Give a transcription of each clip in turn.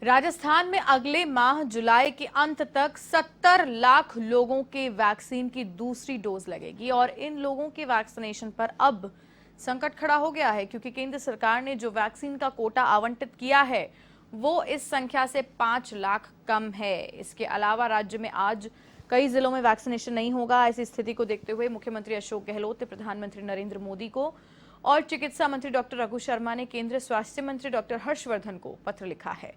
राजस्थान में अगले माह जुलाई के अंत तक 70 लाख लोगों के वैक्सीन की दूसरी डोज लगेगी और इन लोगों के वैक्सीनेशन पर अब संकट खड़ा हो गया है क्योंकि केंद्र सरकार ने जो वैक्सीन का कोटा आवंटित किया है वो इस संख्या से 5 लाख कम है। इसके अलावा राज्य में आज कई जिलों में वैक्सीनेशन नहीं होगा। ऐसी स्थिति को देखते हुए मुख्यमंत्री अशोक गहलोत ने प्रधानमंत्री नरेंद्र मोदी को और चिकित्सा मंत्री डॉक्टर रघु शर्मा ने केंद्रीय स्वास्थ्य मंत्री डॉक्टर हर्षवर्धन को पत्र लिखा है।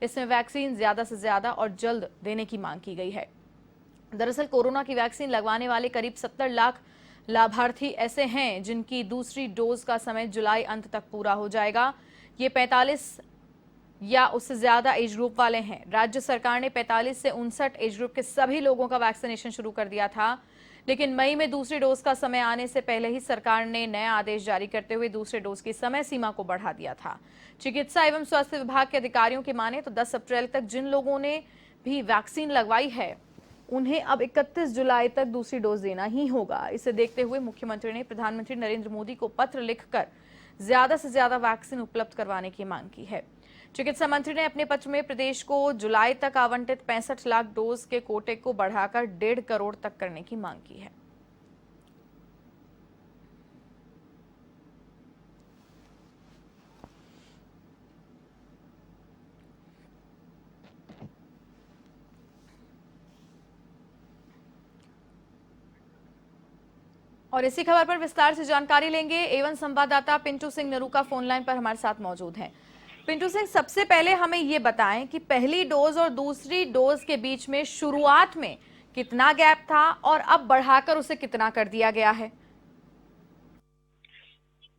इसमें वैक्सीन ज्यादा से ज्यादा और जल्द देने की मांग की गई है। दरअसल कोरोना की वैक्सीन लगवाने वाले करीब 70 लाख लाभार्थी ऐसे हैं जिनकी दूसरी डोज का समय जुलाई अंत तक पूरा हो जाएगा। ये 45 या उससे ज्यादा एज ग्रुप वाले हैं। राज्य सरकार ने 45 से 59 एज ग्रुप के सभी लोगों का वैक्सीनेशन शुरू कर दिया था, लेकिन मई में दूसरी डोज का समय आने से पहले ही सरकार ने नया आदेश जारी करते हुए दूसरे डोज की समय सीमा को बढ़ा दिया था। चिकित्सा एवं स्वास्थ्य विभाग के अधिकारियों की माने तो 10 अप्रैल तक जिन लोगों ने भी वैक्सीन लगवाई है उन्हें अब 31 जुलाई तक दूसरी डोज देना ही होगा। इसे देखते हुए मुख्यमंत्री ने प्रधानमंत्री नरेंद्र मोदी को पत्र लिखकर ज्यादा से ज्यादा वैक्सीन उपलब्ध करवाने की मांग की है। चिकित्सा मंत्री ने अपने पत्र में प्रदेश को जुलाई तक आवंटित 65 लाख डोज के कोटे को बढ़ाकर 1.5 करोड़ तक करने की मांग की है। और इसी खबर पर विस्तार से जानकारी लेंगे एवं संवाददाता पिंटू सिंह नरूका फोन लाइन पर हमारे साथ मौजूद हैं। पिंटू सिंह, सबसे पहले हमें ये बताएं कि पहली डोज और दूसरी डोज के बीच में शुरुआत में कितना गैप था और अब बढ़ाकर उसे कितना कर दिया गया है?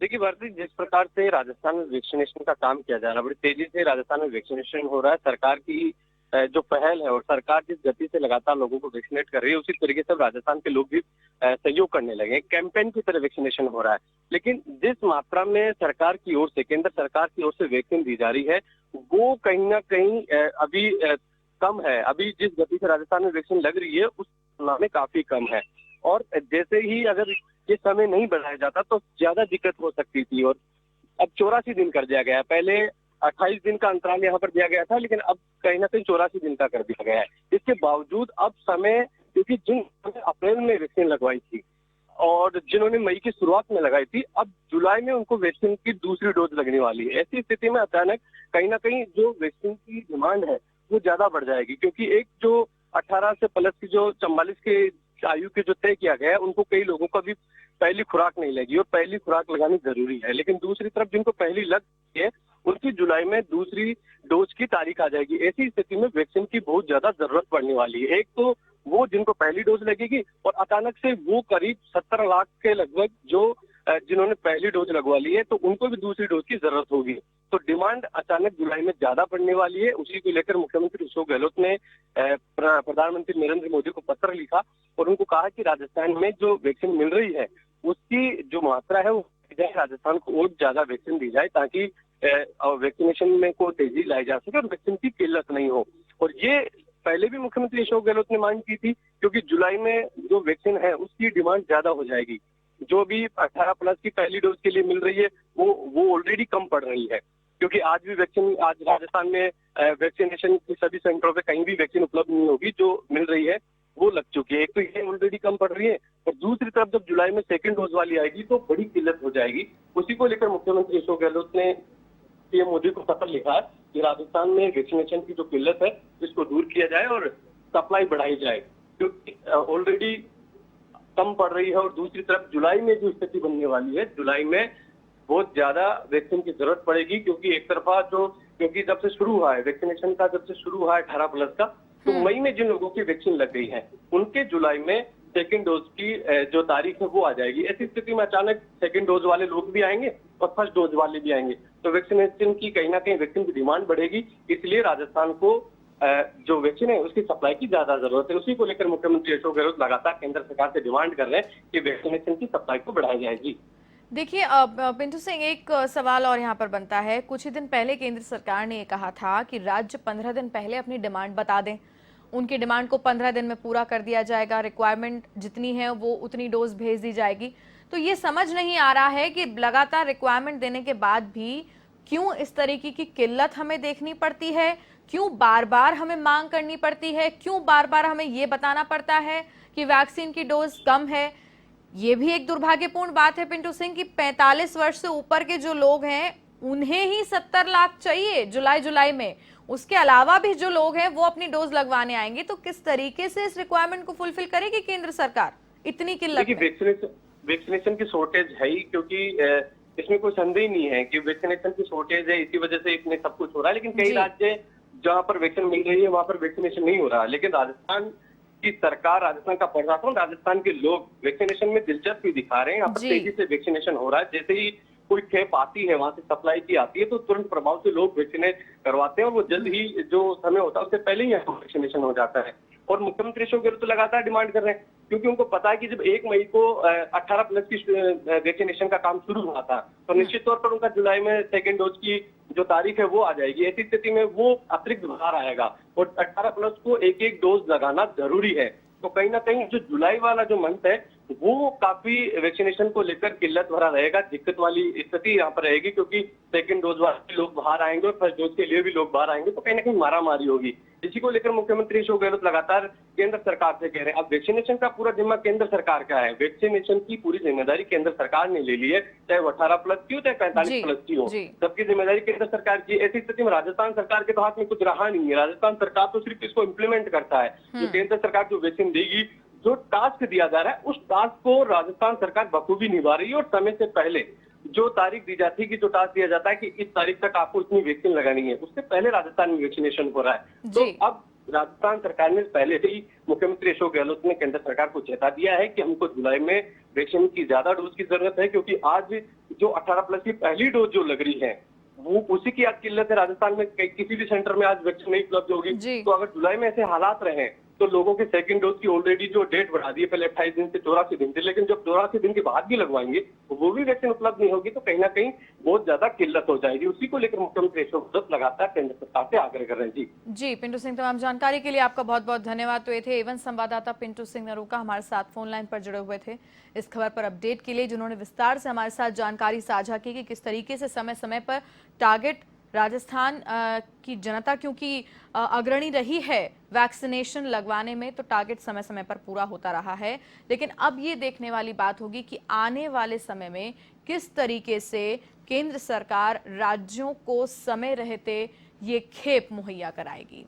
देखिए भारती, जिस प्रकार से राजस्थान में वैक्सीनेशन का काम किया जा रहा है, बड़ी तेजी से राजस्थान में वैक्सीनेशन हो रहा है। सरकार की जो पहल है और सरकार जिस गति से लगातार लोगों को वैक्सीनेट कर रही है, उसी तरीके से राजस्थान के लोग भी सहयोग करने लगे। कैंपेन की तरह वैक्सीनेशन हो रहा है, लेकिन जिस मात्रा में सरकार की ओर से, केंद्र सरकार की ओर से वैक्सीन दी जा रही है, वो कहीं ना कहीं अभी कम है। अभी जिस गति से राजस्थान में वैक्सीन लग रही है उस तुलना में काफी कम है। और जैसे ही अगर ये समय नहीं बढ़ाया जाता तो ज्यादा दिक्कत हो सकती थी। और अब 84 दिन कर दिया गया है। पहले 28 दिन का अंतराल यहाँ पर दिया गया था, लेकिन अब कहीं ना कहीं 84 दिन का कर दिया गया है। इसके बावजूद अब समय, क्योंकि जिन्होंने अप्रैल में वैक्सीन लगवाई थी और जिन्होंने मई की शुरुआत में लगाई थी, अब जुलाई में उनको वैक्सीन की दूसरी डोज लगने वाली है। ऐसी स्थिति में अचानक कहीं ना कहीं जो वैक्सीन की डिमांड है वो ज्यादा बढ़ जाएगी, क्योंकि एक जो 18 से प्लस की जो 44 के आयु के जो तय किया गया है, उनको कई लोगों को अभी पहली खुराक नहीं लगी और पहली खुराक लगानी जरूरी है। लेकिन दूसरी तरफ जिनको पहली लग गई है उनकी जुलाई में दूसरी डोज की तारीख आ जाएगी। ऐसी स्थिति में वैक्सीन की बहुत ज्यादा जरूरत पड़ने वाली है। एक तो वो जिनको पहली डोज लगेगी और अचानक से वो करीब 70 लाख के लगभग जो जिन्होंने पहली डोज लगवा ली है, तो उनको भी दूसरी डोज की जरूरत होगी। तो डिमांड अचानक जुलाई में ज्यादा पड़ने वाली है। उसी को लेकर मुख्यमंत्री अशोक गहलोत ने प्रधानमंत्री नरेंद्र मोदी को पत्र लिखा और उनको कहा कि राजस्थान में जो वैक्सीन मिल रही है उसकी जो मात्रा है वो राजस्थान को और ज्यादा वैक्सीन दी जाए, ताकि वैक्सीनेशन में को तेजी लाई जा सके और वैक्सीन की किल्लत नहीं हो। और ये पहले भी मुख्यमंत्री अशोक गहलोत ने मांग की थी, क्योंकि जुलाई में जो वैक्सीन है उसकी डिमांड ज्यादा हो जाएगी। जो भी 18 प्लस की पहली डोज के लिए मिल रही है वो ऑलरेडी कम पड़ रही है, क्योंकि आज भी वैक्सीन, आज राजस्थान में वैक्सीनेशन की सभी सेंटरों पे कहीं भी वैक्सीन उपलब्ध नहीं होगी। जो मिल रही है वो लग चुकी है। एक तो ये ऑलरेडी कम पड़ रही है और दूसरी तरफ जब जुलाई में सेकंड डोज वाली आएगी तो बड़ी किल्लत हो जाएगी। उसी को लेकर मुख्यमंत्री अशोक गहलोत ने पीएम मोदी को पत्र लिखा है कि राजस्थान में वैक्सीनेशन की जो किल्लत है इसको दूर किया जाए और सप्लाई बढ़ाई जाए, क्योंकि ऑलरेडी कम पड़ रही है। और दूसरी तरफ जुलाई में जो स्थिति बनने वाली है, जुलाई में बहुत ज्यादा वैक्सीन की जरूरत पड़ेगी, क्योंकि एक तरफा क्योंकि जब से शुरू हुआ है वैक्सीनेशन का, जब से शुरू हुआ है 18 प्लस का, तो मई में जिन लोगों की वैक्सीन लग गई है उनके जुलाई में सेकंड डोज की जो तारीख है वो आ जाएगी। ऐसी स्थिति में अचानक सेकंड डोज वाले लोग भी आएंगे और फर्स्ट डोज वाले भी आएंगे, तो वैक्सीनेशन की कहीं ना कहीं वैक्सीन की डिमांड बढ़ेगी। इसलिए राजस्थान को जो वैक्सीन है उसकी सप्लाई की ज्यादा जरूरत है। उसी को लेकर मुख्यमंत्री अशोक गहलोत लगातार केंद्र सरकार से डिमांड कर रहे हैं कि वैक्सीनेशन की सप्लाई को बढ़ाई जाएगी। देखिए पिंटू सिंह, एक सवाल और यहाँ पर बनता है। कुछ ही दिन पहले केंद्र सरकार ने कहा था कि राज्य 15 दिन पहले अपनी डिमांड बता दें, उनकी डिमांड को 15 दिन में पूरा कर दिया जाएगा, रिक्वायरमेंट जितनी है वो उतनी डोज भेज दी जाएगी। तो ये समझ नहीं आ रहा है कि लगातार रिक्वायरमेंट देने के बाद भी क्यों इस तरीके की किल्लत हमें देखनी पड़ती है, क्यों बार बार हमें मांग करनी पड़ती है, क्यों बार बार हमें ये बताना पड़ता है कि वैक्सीन की डोज कम है। ये भी एक दुर्भाग्यपूर्ण बात है पिंटू सिंह कि 45 वर्ष से ऊपर के जो लोग हैं उन्हें ही 70 लाख चाहिए जुलाई में। उसके अलावा भी जो लोग हैं वो अपनी डोज लगवाने आएंगे, तो किस तरीके से इस रिक्वायरमेंट को फुलफिल करेगी केंद्र सरकार इतनी किल्लत में? वैक्सीनेशन की शॉर्टेज है ही, क्योंकि इसमें कोई संदेह नहीं है कि वैक्सीनेशन की शॉर्टेज है, इसी वजह से इसमें सब कुछ हो रहा है। लेकिन कई राज्य जहां पर वैक्सीन मिल रही है वहां पर वैक्सीनेशन नहीं हो रहा। लेकिन राजस्थान की सरकार, राजस्थान का प्रशासन, राजस्थान के लोग वैक्सीनेशन में दिलचस्पी दिखा रहे हैं। यहाँ पर तेजी से वैक्सीनेशन हो रहा है। जैसे ही कोई खेप आती है, वहां से सप्लाई की आती है, तो तुरंत प्रभाव से लोग वैक्सीनेट करवाते हैं और वो जल्द ही जो समय होता है उससे पहले ही यहाँ वैक्सीनेशन हो जाता है। और मुख्यमंत्री अशोक गहलोत तो लगातार डिमांड कर रहे हैं, क्योंकि उनको पता है कि जब 1 मई को 18 प्लस की वैक्सीनेशन का काम शुरू हुआ था, तो निश्चित तौर पर उनका जुलाई में सेकेंड डोज की जो तारीख है वो आ जाएगी। ऐसी स्थिति में वो अतिरिक्त भार आएगा और 18 प्लस को एक एक डोज लगाना जरूरी है। तो कहीं ना कहीं जो जुलाई वाला जो मंथ है वो काफी वैक्सीनेशन को लेकर किल्लत भरा रहेगा, दिक्कत वाली स्थिति यहाँ पर रहेगी, क्योंकि सेकंड डोज वाले लोग बाहर आएंगे और फर्स्ट डोज के लिए भी लोग बाहर आएंगे, तो कहीं ना कहीं मारामारी होगी। इसी को लेकर मुख्यमंत्री अशोक गहलोत लगातार केंद्र सरकार से कह रहे हैं। अब वैक्सीनेशन का पूरा जिम्मा केंद्र सरकार का है, वैक्सीनेशन की पूरी जिम्मेदारी केंद्र सरकार ने ले ली है, चाहे वो 18 प्लस की हो चाहे 45 प्लस की हो, सबकी जिम्मेदारी केंद्र सरकार की। ऐसी स्थिति में राजस्थान सरकार के तो हाथ में कुछ रहा नहीं है। राजस्थान सरकार तो सिर्फ इसको इम्प्लीमेंट करता है। जो केंद्र सरकार जो वैक्सीन देगी, जो टास्क दिया जा रहा है उस टास्क को राजस्थान सरकार बखूबी निभा रही है। और समय से पहले जो तारीख दी जाती है कि जो टास्क दिया जाता है कि इस तारीख तक आपको इतनी वैक्सीन लगानी है, उससे पहले राजस्थान में वैक्सीनेशन हो रहा है। तो अब राजस्थान सरकार ने पहले से ही, मुख्यमंत्री अशोक गहलोत ने केंद्र सरकार को चेता दिया है कि हमको जुलाई में वैक्सीन की ज्यादा डोज की जरूरत है, क्योंकि आज जो 18 प्लस की पहली डोज जो लग रही है वो उसी की आज किल्लत है। राजस्थान में किसी भी सेंटर में आज वैक्सीन नहीं उपलब्ध होगी। तो अगर जुलाई में ऐसे हालात रहे तो लोगों के सेकंड डोज की ऑलरेडी जो डेट बढ़ा दी है, पहले 28 दिन से 84 दिन से, लेकिन जब 84 दिन के बाद भी लगवाएंगे तो वो भी वैक्सीन उपलब्ध नहीं होगी, तो कहीं ना कहीं बहुत ज्यादा किल्लत हो जाएगी। उसी को लेकर मुख्यमंत्री अशोक गहलोत लगातार केंद्र सरकार से आग्रह कर रहे हैं। जी पिंटू सिंह, तमाम जानकारी के लिए आपका बहुत बहुत धन्यवाद। तो ये थे एवन संवाददाता पिंटू सिंह नरूका, हमारे साथ फोन लाइन पर जुड़े हुए थे इस खबर पर अपडेट के लिए, जिन्होंने विस्तार से हमारे साथ जानकारी साझा की कि किस तरीके से समय समय पर टारगेट राजस्थान की जनता क्योंकि अग्रणी रही है वैक्सीनेशन लगवाने में, तो टारगेट समय समय पर पूरा होता रहा है। लेकिन अब ये देखने वाली बात होगी कि आने वाले समय में किस तरीके से केंद्र सरकार राज्यों को समय रहते ये खेप मुहैया कराएगी।